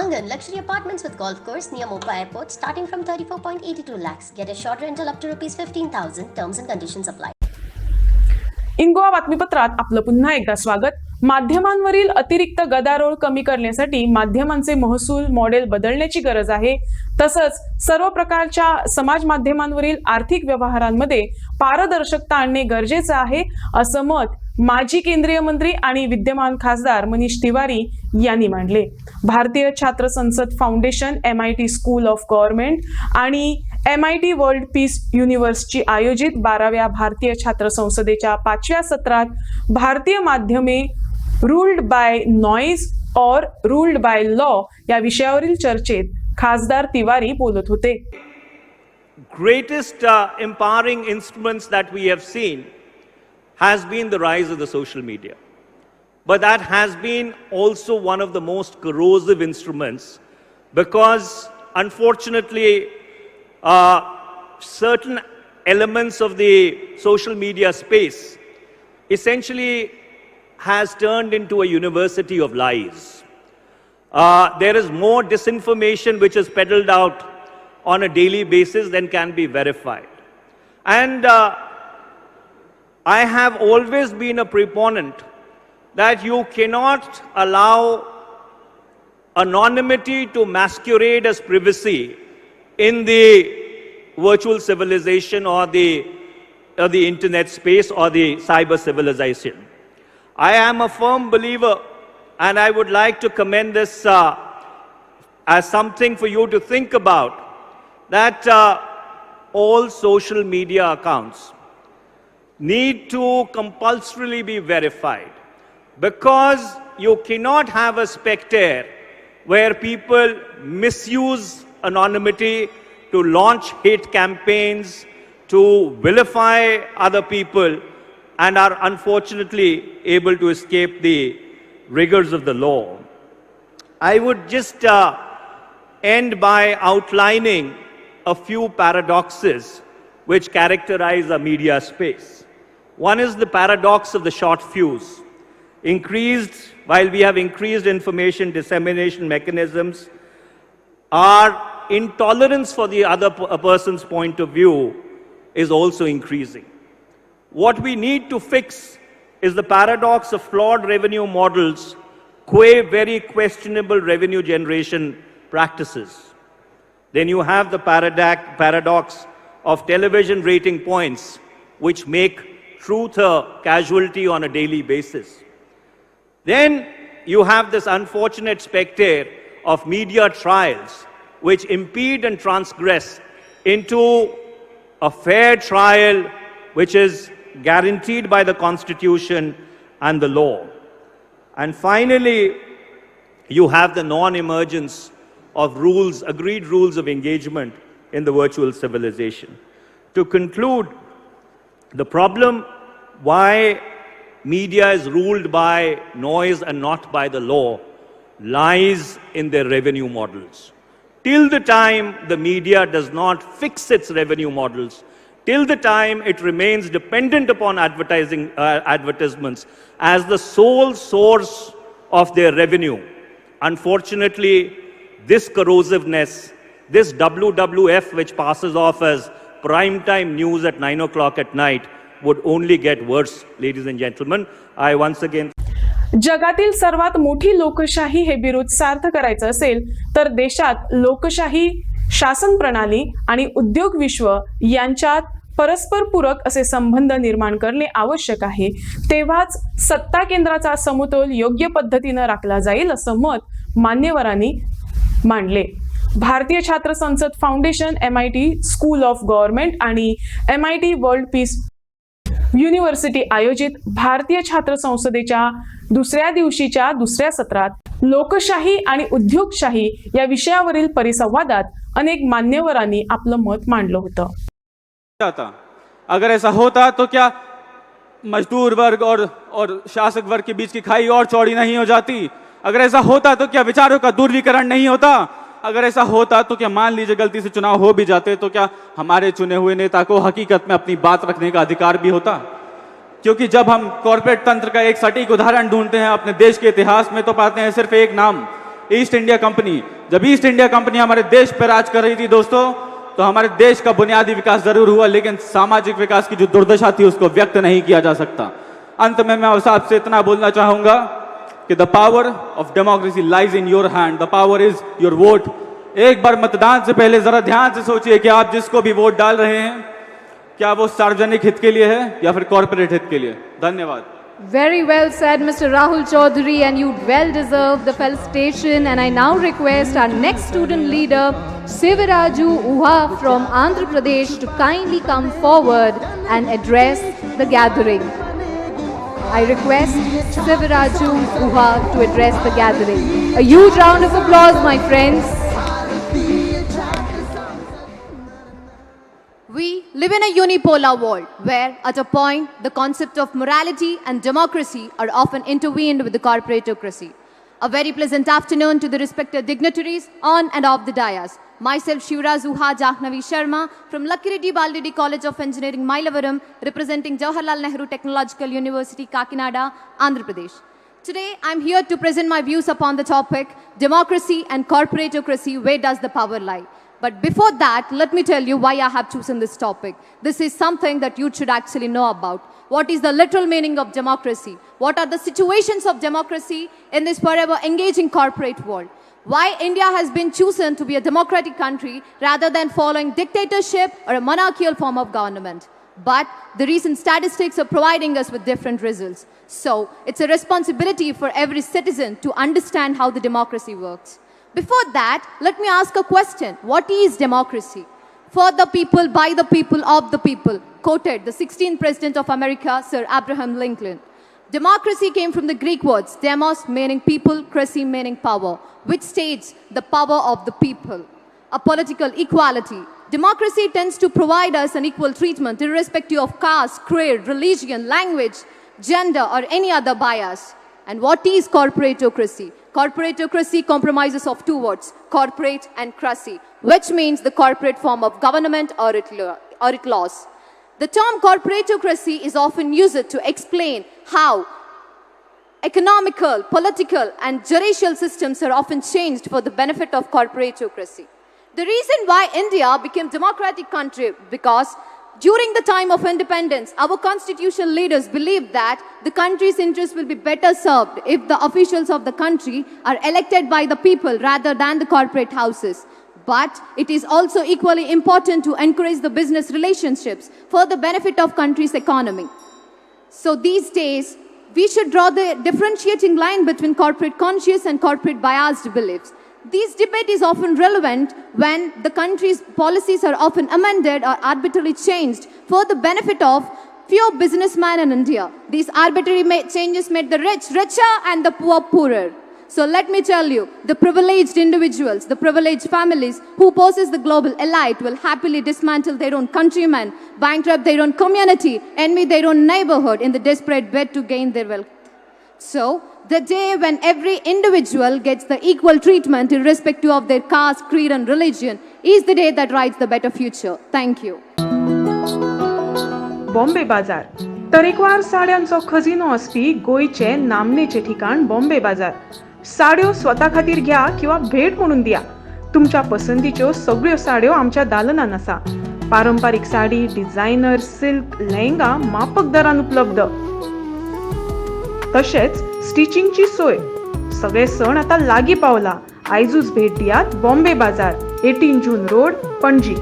Angan luxury apartments with golf course near Mopa Airport starting from 34.82 lakhs. Get a short rental up to rupees 15,000. Terms and conditions apply. इन गोवा बातमीपत्रात आपलं पुन्हा एकदा स्वागत. माध्यमांवरील अतिरिक्त गदारोळ कमी करण्यासाठी माध्यमांचे महसूल मॉडेल बदलण्याची गरज आहे. तसंच सर्व प्रकारच्या समाज माध्यमांवरील आर्थिक व्यवहारांमध्ये पारदर्शकता आणणे गरजेचे आहे, असं मत माजी केंद्रीय मंत्री आणि विद्यमान खासदार मनीष तिवारी यांनी मांडले. भारतीय छात्र संसद foundation, MIT school of government आणि MIT वर्ल्ड पीस युनिव्हर्सिटी आयोजित 12व्या भारतीय छात्र संसदेच्या 5व्या सत्रात भारतीय माध्यमे रूल्ड बाय नॉइज और रूल्ड बाय लॉ या विषयावरील चर्चेत खासदार तिवारी बोलत होते. Greatest empowering instruments that we have seen has been the rise of the social media. But that has been also one of the most corrosive instruments because unfortunately certain elements of the social media space essentially has turned into a university of lies. There is more disinformation which is peddled out on a daily basis than can be verified. And I have always been a proponent that you cannot allow anonymity to masquerade as privacy in the virtual civilization or the internet space or the cyber civilization. I am a firm believer, and I would like to commend this as something for you to think about, that all social media accounts need to compulsorily be verified, because you cannot have a specter where people misuse anonymity to launch hate campaigns, to vilify other people, and are unfortunately able to escape the rigors of the law. I would just end by outlining a few paradoxes which characterize our media space. One is the paradox of the short fuse. While we have increased information dissemination mechanisms, our intolerance for the other person's point of view is also increasing. What we need to fix is the paradox of flawed revenue models, very questionable revenue generation practices. Then you have the paradox of television rating points, which make truth a casualty on a daily basis. Then you have this unfortunate specter of media trials, which impede and transgress into a fair trial which is guaranteed by the Constitution and the law. And finally, you have the non-emergence of rules, agreed rules of engagement in the virtual civilization. To conclude, the problem why media is ruled by noise and not by the law lies in their revenue models. Till the time the media does not fix its revenue models, till the time it remains dependent upon advertisements as the sole source of their revenue, unfortunately, this corrosiveness, this WWF which passes off as primetime news at 9 o'clock at night would only get worse, ladies and gentlemen. I once again जगातील सर्वात मोठी लोकशाही हे बिरुद सार्थ करायचं असेल तर देशात लोकशाही, शासन प्रणाली आणि उद्योग विश्व यांच्यात परस्पर पूरक असे संबंध निर्माण करणे आवश्यक आहे. तेव्हाच सत्ता केंद्राचा समतोल योग्य पद्धतीने राखला जाईल, असं मत मान्यवरांनी मांडले. भारतीय छात्र संसद foundation, MIT school of government आणि MIT वर्ल्ड पीस युनिव्हर्सिटी आयोजित भारतीय छात्र संसदेच्या दुसऱ्या दिवशीच्या दुसऱ्या सत्रात लोकशाही आणि उद्योगशाही या विषयावरील परिसंवादात अनेक मान्यवरांनी आपलं मत मांडलं होतं. अगर ऐसा होता तो क्या मजदूर वर्ग और शासक वर्ग के बीच की खाई और चौड़ी नहीं हो जाती? अगर ऐसा होता तो क्या विचारों का दूरवीकरण नहीं होता? अगर ऐसा होता तो क्या मान लीजिए गलती से चुनाव हो भी जाते तो क्या हमारे चुने हुए नेता को हकीकत में अपनी बात रखने का अधिकार भी होता? क्योंकि जब हम कॉर्पोरेट तंत्र का एक सटीक उदाहरण ढूंढते हैं अपने देश के इतिहास में तो पाते हैं सिर्फ एक नाम, ईस्ट इंडिया कंपनी। जब ईस्ट इंडिया कंपनी हमारे देश पर राज कर रही थी दोस्तों, तो हमारे देश का बुनियादी विकास जरूर हुआ, लेकिन सामाजिक विकास की जो दुर्दशा थी उसको व्यक्त नहीं किया जा सकता। अंत में मैं उस आपसे इतना बोलना चाहूंगा कि the power of democracy lies in your hand, the power is your vote. एक बार मतदान से पहले जरा ध्यान से सोचिए कि आप जिसको भी वोट डाल रहे हैं, क्या वो सार्वजनिक हित के लिए है या फिर कॉर्पोरेट हित के लिए। धन्यवाद। Very well said, Mr. Rahul Chaudhary, and you well deserve the felicitation. And I now request our next student leader, Sivaraju Uha from Andhra Pradesh, to kindly come forward and address the gathering. I request Sivaraju Uha to address the gathering. A huge round of applause, my friends. We live in a unipolar world where, at a point, the concept of morality and democracy are often intertwined with the corporatocracy. A very pleasant afternoon to the respected dignitaries on and off the dais. Myself, Shivra Zuha Jahnavi Sharma from Lucky Reddy Baldidi College of Engineering, Mailavaram, representing Jawaharlal Nehru Technological University, Kakinada, Andhra Pradesh. Today, I'm here to present my views upon the topic, democracy and corporatocracy, where does the power lie? But before that, let me tell you why I have chosen this topic. This is something that you should actually know about. What is the literal meaning of democracy? What are the situations of democracy in this forever engaging corporate world? Why India has been chosen to be a democratic country rather than following dictatorship or a monarchical form of government. But the recent statistics are providing us with different results. So it's a responsibility for every citizen to understand how the democracy works. Before that, let me ask a question. What is democracy? For the people, by the people, of the people. Quoted the 16th President of America, Sir Abraham Lincoln. Democracy came from the Greek words, demos meaning people, cracy meaning power, which states the power of the people. A political equality. Democracy tends to provide us an equal treatment irrespective of caste, creed, religion, language, gender, or any other bias. And what is corporatocracy? Corporatocracy compromises of two words, corporate and cracy, which means the corporate form of government or its laws. The term corporatocracy is often used to explain how economical, political, and judicial systems are often changed for the benefit of corporatocracy. The reason why India became a democratic country because during the time of independence, our constitutional leaders believed that the country's interests will be better served if the officials of the country are elected by the people rather than the corporate houses. But it is also equally important to encourage the business relationships for the benefit of country's economy. So these days, we should draw the differentiating line between corporate conscious and corporate biased beliefs. This debate is often relevant when the country's policies are often amended or arbitrarily changed for the benefit of few businessmen in India. These arbitrary changes made the rich richer and the poor poorer. So let me tell you, the privileged individuals, the privileged families who possess the global elite will happily dismantle their own countrymen, bankrupt their own community, envy their own neighborhood in the desperate bid to gain their wealth. So, the day when every individual gets the equal treatment irrespective of their caste, creed and religion is the day that writes the better future. Thank you. Bombay बाजार तरेकवार साड्यांचो खजिनो असपी गोयचे नामनेचे ठिकाण बॉम्बे बाजार. साड्यो स्वता खातीर घ्या किंवा भेट म्हणून दिया. तुमच्या पसंतीच्यो सगळ्यो साड्यो आमच्या दालनान आसा. पारंपारीक साडी, डिझायनर, सिल्क, लेहंगा माफक दरान उपलब्ध. तशेंच स्टिचिंगची सोय. सगळे सण आता लागीं पावला. आयजूच भेट दियात बॉम्बे बाजार, 18 जून रोड, पणजी.